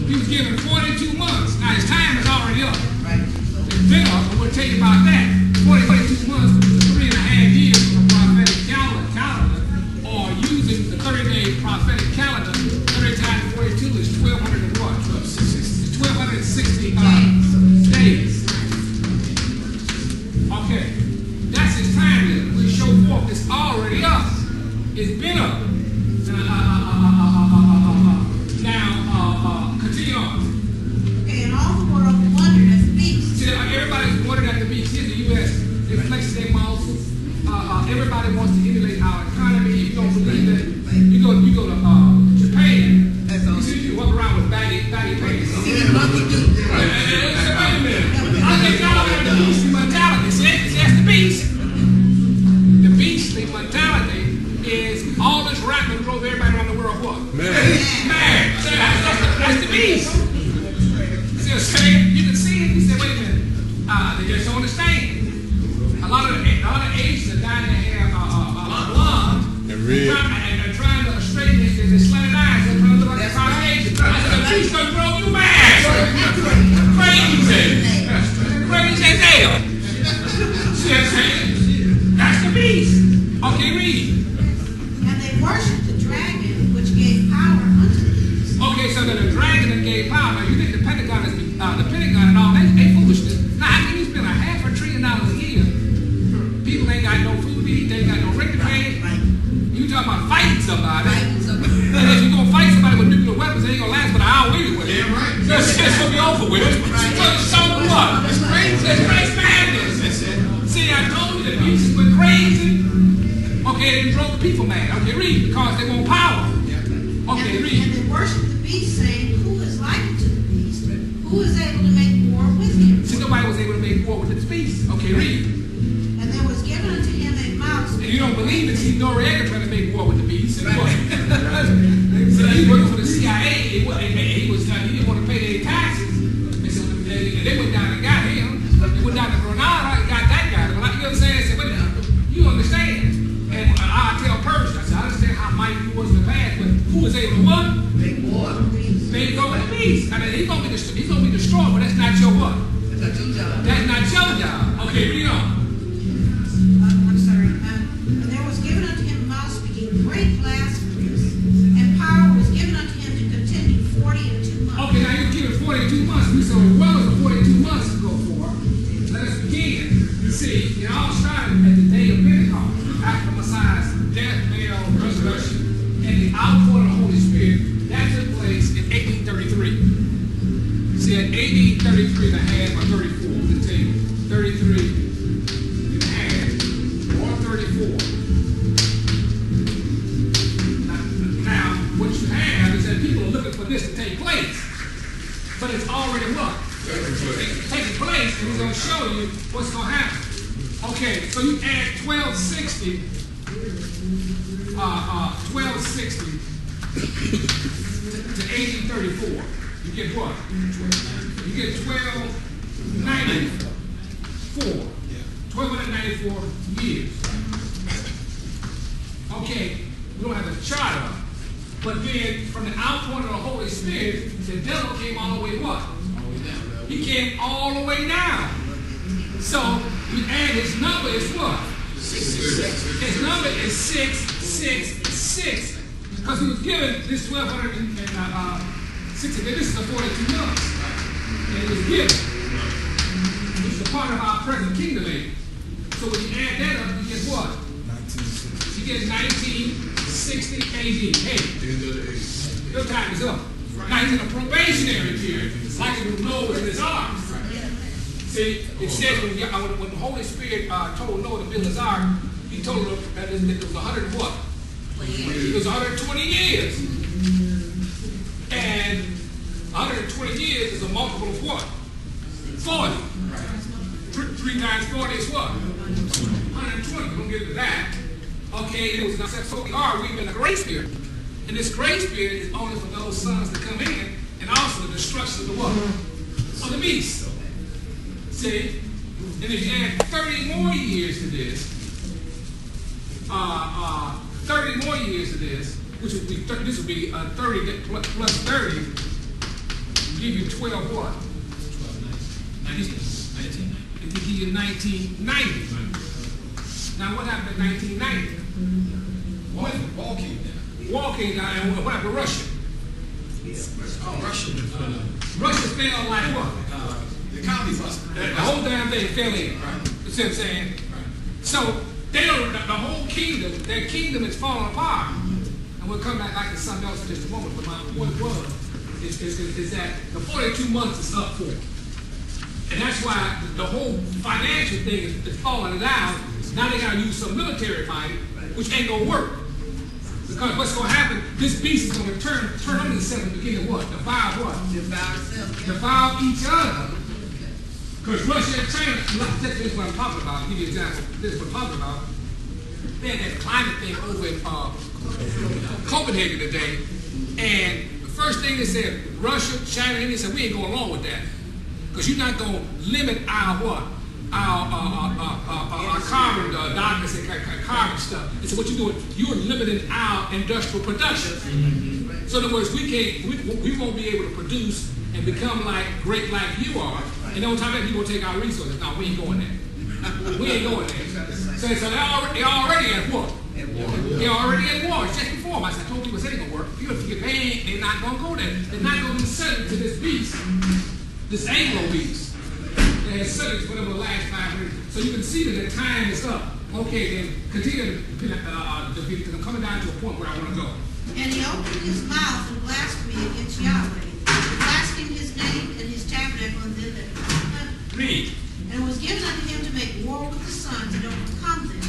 He was given 42 months. Now his time is already up. It's been up, but we'll tell you about that. 42 months, 3.5 years of the prophetic calendar, or using the 30-day prophetic calendar. 30 times 42 is 1,200 and what? 1,260 days. Okay, that's his time limit. We show forth it's already up. It's been up. Now, continue on. Okay, and all the world wondered at the beast. See, everybody's wondering at the beast. Here in the U.S., they flex their muscles. Everybody wants to emulate our economy. If you don't believe that, you go to Japan. You see, you walk around with baggy pants. Wait a minute. I think y'all have the beastly mentality. See, that's the beast. The beastly mentality is all this rap that drove everybody around the world what? Man. So that's the beast. See, you can see it. You say, wait a minute. They just don't understand. A lot of Asians are dying to have blonde and trying to straighten it. They slanted eyes. They're trying to look like a South Asian. I said, the beast gonna grow you mad. Crazy as hell. See what I'm saying? That's the beast. Okay, read. And they worshipped the dragon, which gave power unto the beast. Okay, so the dragon that gave power. Now you think the Pentagon and all they foolishness. Now I think he spent $500 billion a year. People ain't got no food to eat. They ain't got no rent to pay. You talking about fighting somebody? And if you gonna fight somebody with nuclear weapons, it ain't gonna last but an hour anyway. Yeah, right. It's gonna be over with. So what? It's crazy madness. See, I told you the beasts went crazy. Okay, they drove the people mad. Okay, read, because they want power. Okay, read. And they worshipped the beast, saying, who is like to the beast? Who is able to make war with him? See, nobody was able to make war with this beast. Okay, read. And there was given unto him a mouth. And you don't believe it. See, Noriega trying to make war with the beast. And what? So he worked for the CIA. He didn't want to pay their taxes. And so they went down and got him. They went down to Grenada and got that guy. Well, you know what I'm saying? I said, wait, you understand? And I tell Persia, I said, I understand how mighty you was in the past, but who was able to what? Make war. Make war with the beast. I mean, he's gonna be destroyed, but that's not your what? That's not your job. That's not your job. Okay, read on. I'm sorry. And there was given unto him a mouth speaking great blasphemies, and power was given unto him to continue 42 months. Okay, now you're given 42 months. We said, well, what was the 42 months to go for? Let us begin. See, it all started at the day of Pentecost, after Messiah's death, burial, resurrection, and the outpouring of the Holy Spirit. That took place in 1833. See, at AD 33 and a half or 34, we'll tell you, 33 and a half or 34. Now, what you have is that people are looking for this to take place, but it's already what? Taking place, and he's going to show you what's going to happen. Okay, so you add 1260 to 1834. You get what? You get 1294. 1294 years. Okay, we don't have the chart up. But then, from the outpouring of the Holy Spirit, the devil came all the way what? He came all the way down. So, you add his number is what? 666. His number is 666. Because he was given this 1,260. This is the 42 months. And it was given. Which is a part of our present kingdom age. So when you add that up, you get what? 1960. You get 1960 AD. Hey, your time is up. Now he's in a probationary period. It's like it was Noah in his arms. See, it says when the Holy Spirit told Noah to build his ark, he told him that it was 100 what? It was 120 years. And 120 years is a multiple of what? 40. 3 times 40 is what? 120. Don't get into that. Okay, it was not so we are. We've been a grace period. And this grace period is only for those sons to come in, and also the destruction of the what? Of the beast. See? And if you add 30 more years to this, 30 more years to this, which would be, this would be 30 plus 30, give you 12 what? 1990. It give you 1990. Now what happened in 1990? Wall came down. Wall came down, and what happened to Russia? Oh, Russia. Russia fell like what? The economy busted. The whole damn thing fell in. Right. You see what I'm saying? Right. So they don't, the whole kingdom, their kingdom is falling apart. And we'll come back like to something else in just a moment. But my point was is that the 42 months is up for it. And that's why the whole financial thing is falling down. Now they got to use some military might, which ain't gonna work. Because what's gonna happen? This beast is gonna turn on itself and begin to what? Devour what? Devour each other. Because Russia and China, this is what I'm talking about. I'll give you an example. This is what I'm talking about. They had that climate thing over in Copenhagen today, and the first thing they said, Russia, China, and they said, we ain't going along with that. Because you're not going to limit our what? Our carbon darkness and carbon stuff. And so what you're doing, you're limiting our industrial production. So in other words, we won't be able to produce and become great like you are. And on top of that, you're going to take our resources. No, we ain't going there. We ain't going there. So they're already at war. They're already at war. Just before, I told people, it ain't going to work. They're not going to go there. They're not going to be subject to this beast. This Anglo beast. They had subject for them the last 5 years. So you can see that the time is up. Okay, then continue to coming down to a point where I want to go. And he opened his mouth in blasphemy against Yahweh, blasphemed his name and his tabernacle and them that come. Read. And it was given unto him to make war with the sons and overcome them.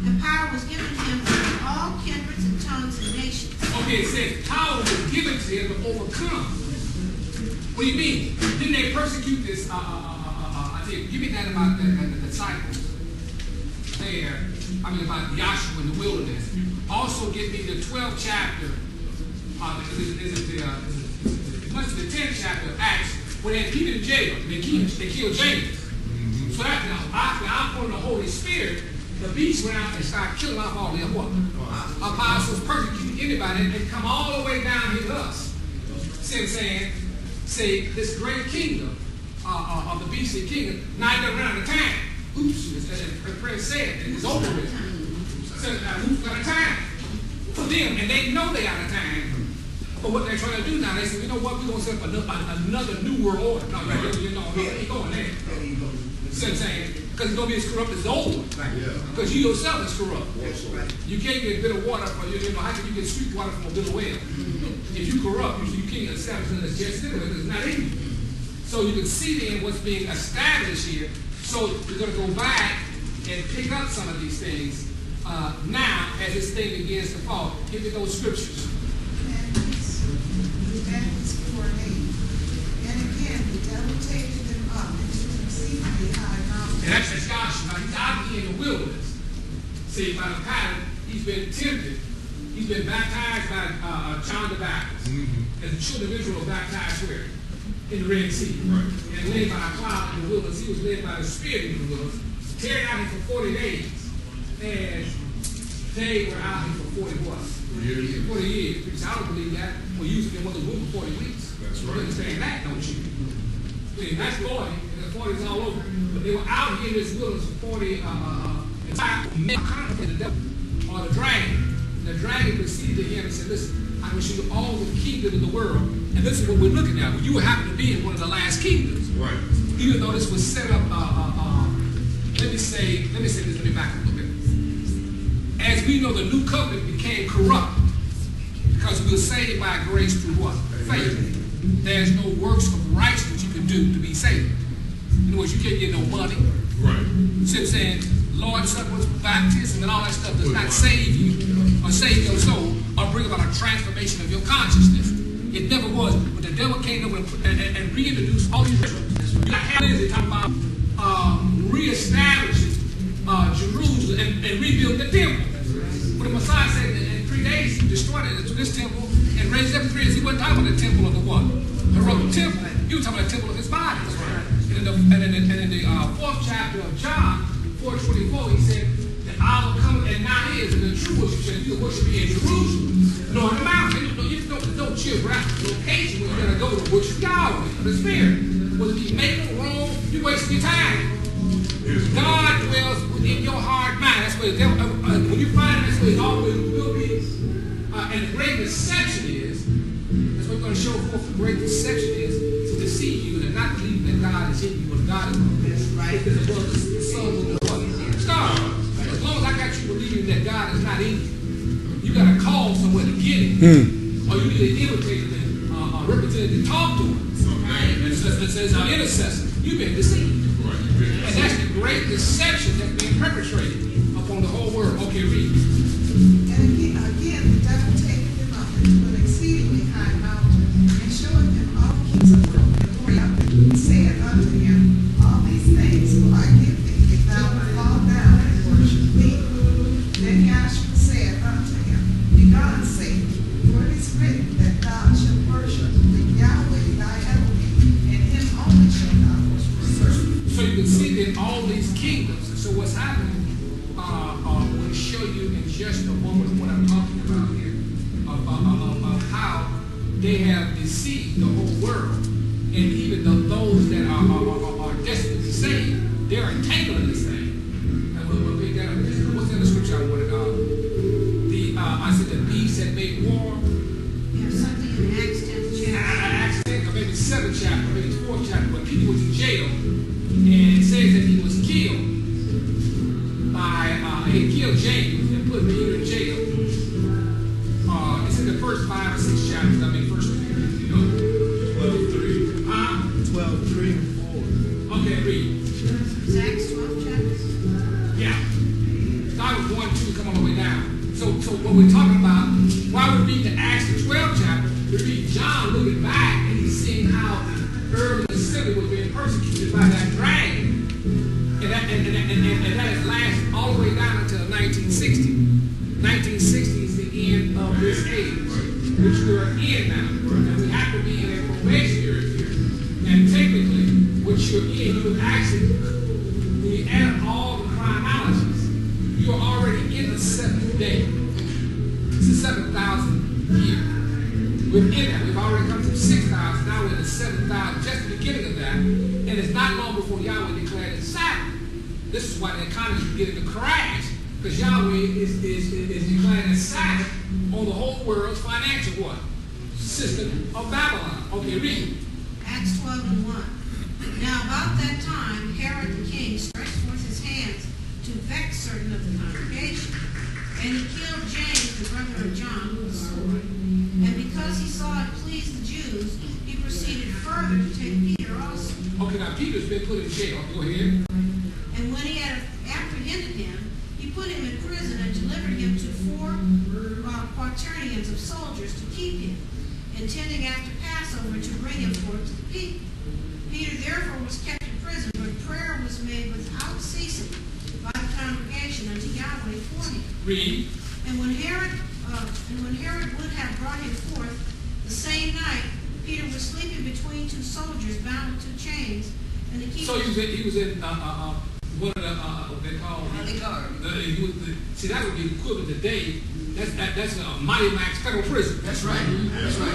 And power was given to him over all kindreds and tongues and nations. Okay, it says power was given to him to overcome. What do you mean? Didn't they persecute this? Give me that about the disciples there. About Yahshua in the wilderness. Also, give me the 12th chapter. It must be the 10th chapter of Acts, where they had Peter in jail. They killed James. So after the outpouring of the Holy Spirit, the beast went out and started killing off all the apostles, persecuting anybody, and come all the way down here to us. See what I'm saying? Say this great kingdom of the beastly kingdom, now it doesn't run out of time. Oops, as the prince said, it's over with. So who's got a time for them, and they know they out of time. But what they're trying to do now, they say, you know what, we're going to set up another new world order. No, no, ain't going there. See what I'm saying? Because it's going to be as corrupt as the old one. Because you yourself is corrupt. You can't get a bit of water from, how can you get sweet water from a bitter well? If you corrupt, you can't establish it as just anyway, because it's not in you. So you can see then what's being established here. So we're going to go back and pick up some of these things now as this thing begins to fall. Give me those scriptures. Ephesians 4:8. And again, the devil taken them up into exceedingly high mountains. And that's Joshua. He's out here in the wilderness. See, by the pattern, he's been tempted. He's been baptized by John the Baptist. And the children of Israel were baptized where? In the Red Sea. Right. And led by a cloud in the wilderness. He was led by the Spirit in the wilderness. Carried out here for 40 days. And they were out here for 40 what? 40 years. Because I don't believe that. Well, usually they want to move for 40 weeks. That's right. You understand that, don't you? See, that's 40. And the 40 is all over. But they were out here in this wilderness for 40 men contemplated the devil or the dragon. The dragon proceeded to him and said, listen, I will show you all the kingdom in the world. And this is what we're looking at. Well, you happen to be in one of the last kingdoms. Right. Even though this was set up, let me back up a little bit. As we know, the new covenant became corrupt because we were saved by grace through what? Faith. There's no works of righteousness you can do to be saved. In other words, you can't get no money. Right. See what I'm saying? Lord's Supper, baptism, and all that stuff does not save you or save your soul or bring about a transformation of your consciousness. It never was. But the devil came over and reintroduced all these rituals. How is it talking about reestablishing Jerusalem and rebuild the temple? But the Messiah said that in 3 days he destroyed this temple and raised it up in 3 days. He wasn't talking about the temple of the what? The Roman temple. He was talking about the temple of his body. And in the 4th chapter of John, 4:24, he said, the hour coming and now is, and the true worship shall be the worship in Jerusalem. No, in the mountain. There's no geographical location where you're going to go to worship Yahweh, the Spirit. Whether it be Macon, Rome, you're wasting your time. God dwells within your heart mind. That's where when you find that's where it always will be. And the great deception is, that's what we're going to show forth. The great deception is to deceive you and not believe that God is in you and God is in you. That's right. Because above the sun will go up. Star. As long as I got you believing that God is not in you, you got to call somewhere to get it. Or you need an imitator, a representative to talk to him. And it says our intercessor. You've been deceived. And that's the great deception that's being perpetrated upon the whole world. Okay, read. And again, the devil taketh him up into an exceedingly high mountain, and showeth him all the kings of the world and glory of them, and saith unto him, all these things will I give thee, if thou wilt fall down and worship me. Then Yahshua saith unto him, Begone, Satan, for it is written that thou shalt worship Yahweh thy Elohim, and him only shalt thou worship. So you can see that all these kingdoms. So what's happening? Will show you in just a moment what I'm talking about here of how they have deceived the whole world, and even those that are destined to be saved, they're entangled in this thing. And we'll pick that up. What's the other scripture I wanted? I said the beast had made war. You have something in Acts 10th chapter. Acts 10, or maybe 7th chapter, maybe 4th chapter, but Peter was in jail, and it says that he was killed by, he killed James and put Peter in jail. It's in the first 5 or 6 chapters. I mean, first, 12:3. 12:3 and 4. Okay, read. It's Acts 12 chapters. Yeah. Start with 1, 2, come all the way down. So what we're talking about, why we read the Acts the 12th chapter, we read John looking back and he's seeing how the early assembly was being persecuted by that dragon. And that has lasted all the way down until 1960. 1960 is the end of this age, which we're in now. And we have to be in a probationary period. And technically, what you're in, you actually, when you add all the chronologies, you're already in the 7th day. It's the 7,000 year. We're in that. We've already come from 6,000. Now we're in the 7,000. Just the beginning of that. And it's not long before Yahweh declared it Sabbath. This is why the economy is beginning to crash, because Yahweh is declaring a Sabbath on the whole world's financial what? System of Babylon. Okay, read. Acts 12 and 1. Now about that time, Herod the king stretched forth his hands to vex certain of the congregation. And he killed James, the brother of John, with a sword. And because he saw it pleased the Jews, he proceeded further to take Peter also. Okay, now Peter's been put in jail. Go ahead. And when he had apprehended him, he put him in prison and delivered him to 4 quaternions of soldiers to keep him, intending after Passover to bring him forth to the people. Peter therefore was kept in prison, but prayer was made without ceasing by the congregation unto Yahweh for him. Read. And when Herod would have brought him forth, the same night Peter was sleeping between 2 soldiers bound with 2 chains, and the keepers. So he was in one of the what they call see, that would be equivalent today. That's a Mighty Max federal prison. That's right. That's right.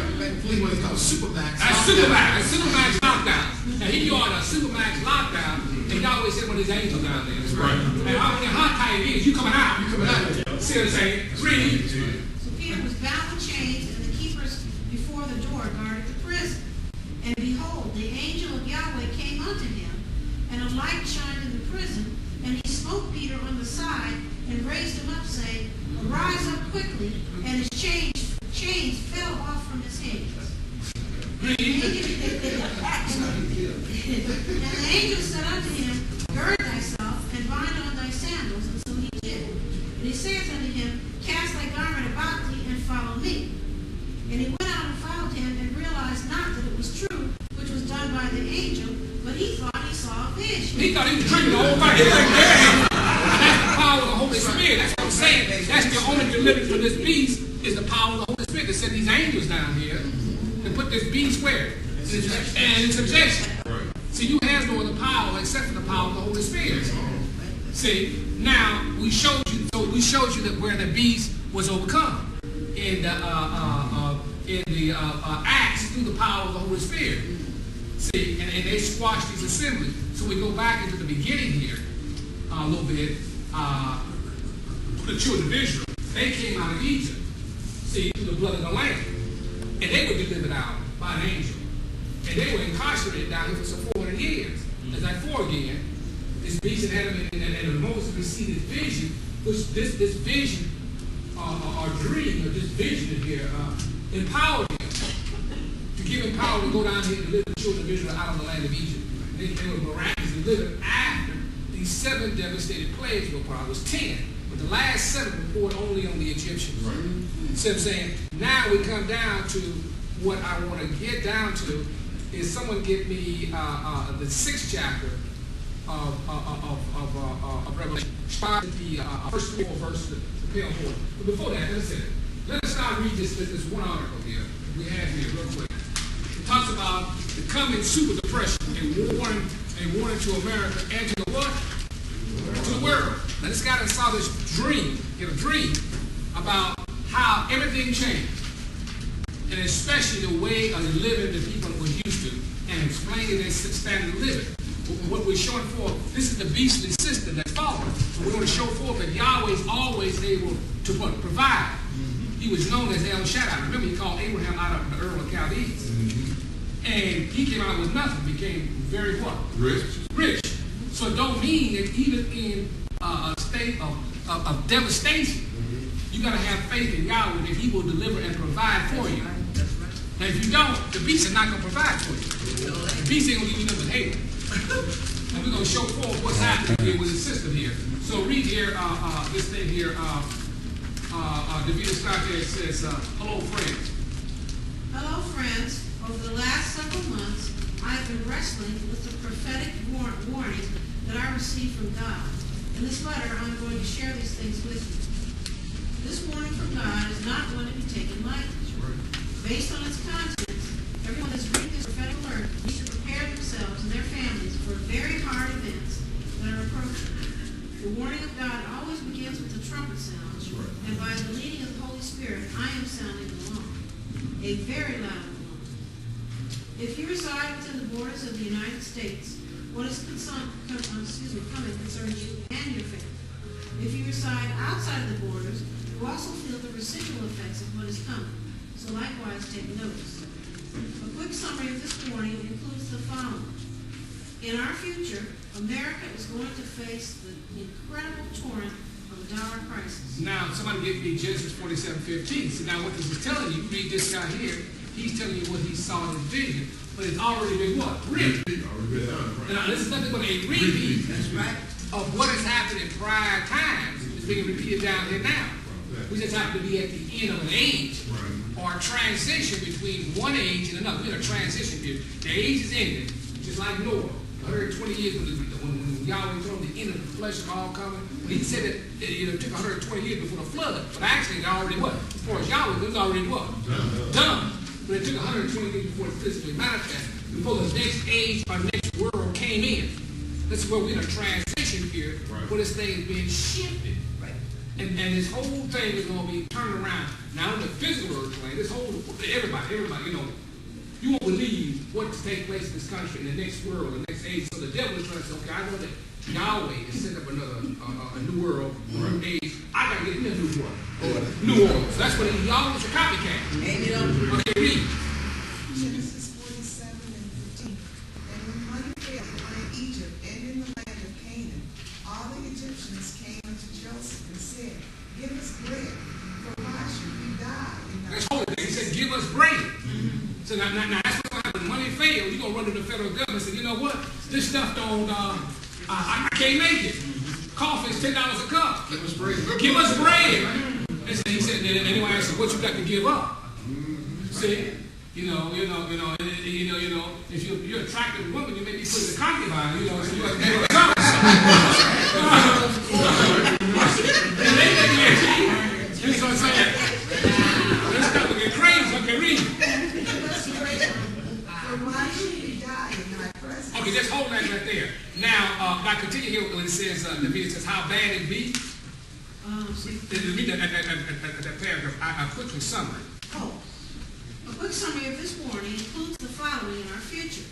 What it's called Supermax. That's Supermax. That's Supermax lockdown. And he on a Supermax lockdown, and Yahweh sent one of his angels down there. That's right. And how tight it is, you coming out. You coming out. See what I'm saying? Read. So Peter was bound with chains, and the keepers before the door guarded the prison. And behold, the angel of Yahweh came unto him, and a light shined in the prison, and he smote Peter on the side, and raised him up, saying, Arise up quickly, and his chains fell off from his hands. And the angel said unto him, Gird thyself, and bind on thy sandals. And so he did. And he saith unto him, Cast thy garment about thee, and follow me. And he went out and followed him, and realized not that it was true, which was done by the angel, but he thought he saw a vision. He thought he was drinking the whole thing. That's the power of the Holy Spirit. That's what I'm saying. That's the only deliverance from this beast is the power of the Holy Spirit. They sent these angels down here and put this beast where? And in subjection. See, you have no other power except for the power of the Holy Spirit. See, now we showed you that where the beast was overcome. in the Acts through the power of the Holy Spirit. See, and they squashed these assemblies. So we go back into the beginning here a little bit. The children of Israel, they came out of Egypt, see, through the blood of the Lamb. And they were delivered out by an angel. And they were incarcerated down here for some 400 years. As I for again, this beast had them and Moses received this vision, which this vision or dream, or this vision here, empowered him to give him power to go down here and deliver the children of Israel out of the land of Egypt. They were miraculously delivered after these 7 devastated plagues were part. It was 10, but the last 7 report only on the Egyptians. Right. So I'm saying, now we come down to what I want to get down to is someone get me the 6th chapter of Revelation. Start at the first 4 verses, the pale horse. But before that, let us now read this one article here we have here real quick. It talks about the coming super depression, a warning to America and to the what? To the world. Now this guy that saw this dream, get a dream about how everything changed, and especially the way of living that people were used to, and explaining their standard of living. What we're showing forth, this is the beastly system that's following. So we're going to show forth that Yahweh is always able to provide. He was known as El Shaddai. Remember, he called Abraham out of the Ur of Chaldees. And he came out with nothing, became very what? Rich. So it don't mean that even in a state of devastation, you got to have faith in Yahweh that he will deliver and provide for you. Now, if you don't, the beast is not going to provide for you. The beast ain't going to give you nothing but hate. And we're going to show forth what's happening here with the system here. So read here, this thing here. Davida Scotty says, hello, friends. Hello, friends. Over the last several months, I've been wrestling with the prophetic warning that I received from God. In this letter, I'm going to share these things with you. This warning from God is not going to be taken lightly. Based on its contents, everyone that's reading this prophetic alert needs to prepare themselves and their families for very hard events that are approaching. The warning of God always begins with the trumpet sound, and by the leading of the Holy Spirit, I am sounding the alarm, a very loud alarm. If you reside within the borders of the United States, what is coming concerns you and your family. If you reside outside of the borders, you also feel the residual effects of what is coming. So likewise, take notice. A quick summary of this warning includes the following. In our future, America is going to face the incredible torrent of a dollar crisis. Now, somebody give me Genesis 47:15. So now what this is telling you, read this guy here, he's telling you what he saw in his vision, but it's already been what? Written. Now, this is nothing but a repeat of what has happened in prior times. It's being repeated down here now. We just happen to be at the end of an age, or a transition between one age and another. We're in a transition period. The age is ending, just like Noah. 120 years when Yahweh told him the end of the flesh is all coming. He said that it took 120 years before the flood, but actually it already what? As far as Yahweh, it was already what? Done. But it took 120 years before it physically manifested, before the next age or next world came in. This is where we're in a transition period, where this thing is being shifted. And this whole thing is going to be turned around. Now, in the physical earth plane, this whole, everybody, you won't believe what's taking place in this country, in the next world, the next age. So the devil is trying to say, okay, I know that Yahweh is setting up a new world, a new age. I got to get me a new world. New Orleans. So that's what Yahweh is a copycat. Okay, read. Genesis 47:15. And when money failed in Egypt and in the land of Canaan, all the Egyptians came unto Joseph and said, give us bread, for why should we die in That's holy. He said, give us bread. So now that's what's going to happen. When money fails, you're going to run to the federal government and say, you know what? This stuff don't, I can't make it. Coffee is $10 a cup. Give us bread. Give us bread. And so he said, anyway, I said, what you got to give up? See? If you're an attractive woman, you may be putting a concubine, so you got to give up That's what I'm saying. This stuff will get crazy. Okay, read. Okay, just hold that right there. Now, I continue here when it says, the video says, how bad it be. Read that paragraph, a quick summary. Oh, a quick summary of this warning includes the following in our future.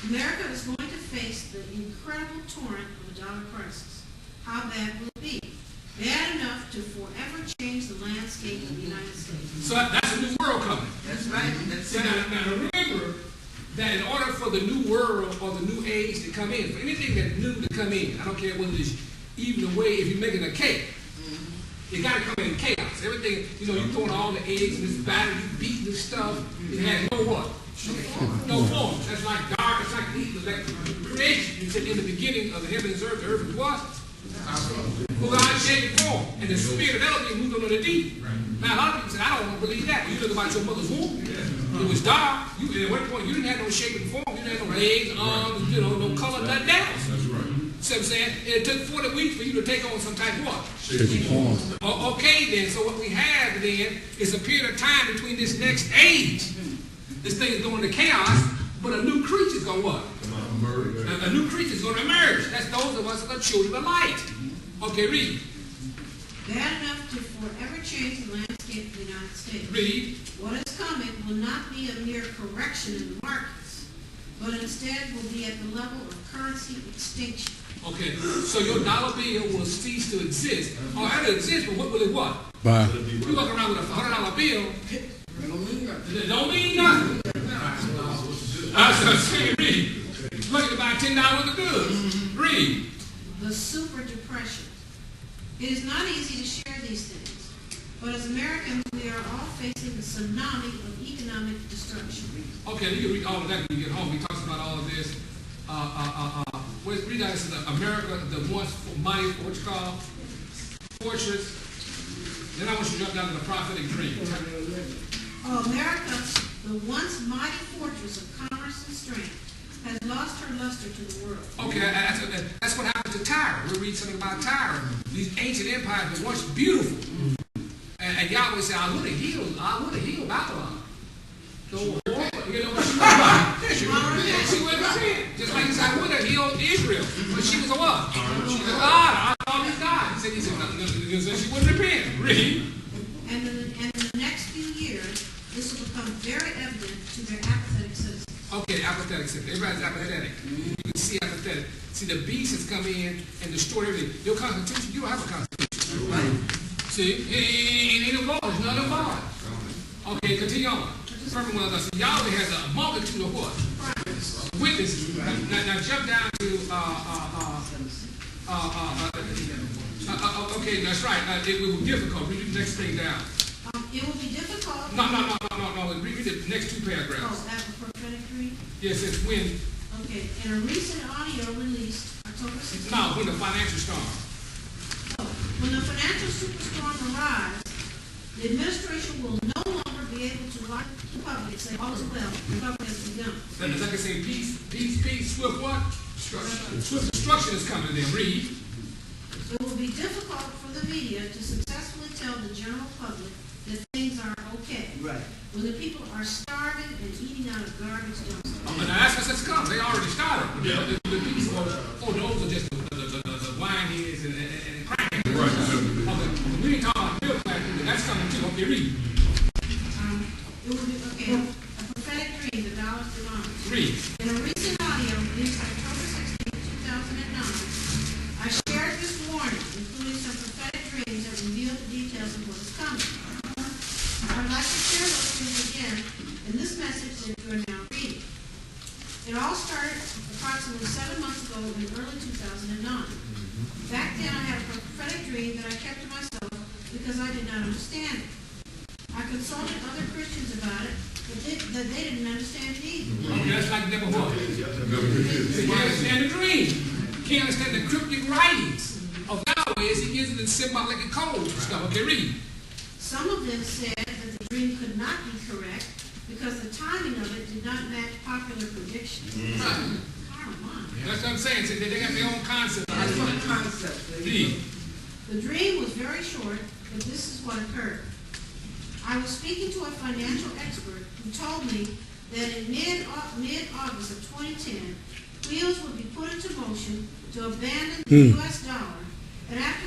America is going to face the incredible torrent of a dollar crisis. How bad will it be? Bad enough to forever change the landscape of the United States. So that's a new world coming. That's right. That's right. Now remember that in order for the new world or the new age to come in, for anything that's new to come in, I don't care whether it's even the way, if you're making a cake, you got to come in chaos. Everything, you're throwing all the eggs in this batter, you beating this stuff, it has no what? No form. That's like dark, it's like creation. You said in the beginning of the heavens and the earth was what? Without shape and form. And the spirit of Elohim moved under the deep. Now a lot of people say, I don't want to believe that. You look about your mother's womb. It was dark. At one point you didn't have no shape and form. You didn't have no legs, arms, no color, nothing else. That's right. See what I'm saying? It took 40 weeks for you to take on some type of what? Okay then, so what we have then is a period of time between this next age. This thing is going to chaos, but a new creature is going to what? A new creature is going to emerge. That's those of us that are children of light. Okay, read. Bad enough to forever change the landscape of the United States. Read. What is coming will not be a mere correction in the markets, but instead will be at the level of currency extinction. Okay, so your dollar bill will cease to exist. Or it'll exist, but what will it what? Bye. You walk around with a $100 bill, it don't mean nothing. I was saying, read. Look to buy $10 worth of goods. Read. The super depression. It is not easy to share these things, but as Americans, we are all facing the tsunami of economic destruction. Okay, you can read all of that when you get home. He talks about all of this. Read that. This is America, the once mighty, what you call, fortress. Then I want you to jump down to the prophetic dream. Oh, America, the once mighty fortress of commerce and strength, has lost her luster to the world. Okay, that's what happened to Tyre. We'll read something about Tyre. These ancient empires were once beautiful. And Yahweh said, I would have healed Babylon. So, she wouldn't repent. Just like he said, I would have healed Israel. But she was a what? She was a God. I thought he died. He said she wouldn't repent. Read. And in the next few years, this will become very evident to their apathetic citizens. Okay, apathetic citizens. Everybody's apathetic. You can see apathetic. See, the beast has come in and destroyed everything. Your constitution, you don't have a constitution. Right. See, it ain't a law. There's none of law. Okay, continue on. Perfect one of us. Yahweh has a multitude of what? Witnesses. Now jump down to okay, that's right. It will be difficult. Read the next thing down. It will be difficult. No. Read the next two paragraphs. Oh, that prophetic dream? Yes, it's when. Okay, in a recent audio released October 16th. No, when the financial storm. Oh, when the financial superstorm arrives, the administration will no longer be able to lie to the public, say all is well, recovery has begun. Then the second say peace, swift what? Swift destruction is coming to them. Read. It will be difficult for the media to successfully tell the general public that things are okay. Right. When the people are starving and eating out of garbage dumpsters. Now that's what's coming. They already started. The people those are just the wine heads and crack. Right. Okay. We ain't talking about middle class people. That's coming too. Okay, read. It will be, okay, a prophetic dream, the dollars belong. Read. In a recent audio released October 16, 2009, I shared this warning, including some prophetic dreams that reveal the details of what is coming. I would like to share those dreams again in this message that you are now reading. It all started approximately 7 months ago in early 2009. Back then, I had a prophetic dream that I kept to myself because I did not understand it. I consulted other Christians about it, but they didn't understand it either. Okay, that's like number one. You can't understand the dream. You can't understand the cryptic writings of Yahweh as he gives it in symbolic and codes and stuff. Okay, read. Some of them said that the dream could not be correct because the timing of it did not match popular predictions. Right. That's what I'm saying. So they got their own concept. That's what concept. Read. The dream was very short, but this is what occurred. I was speaking to a financial expert who told me that in mid-August of 2010, wheels would be put into motion to abandon the U.S. dollar, and after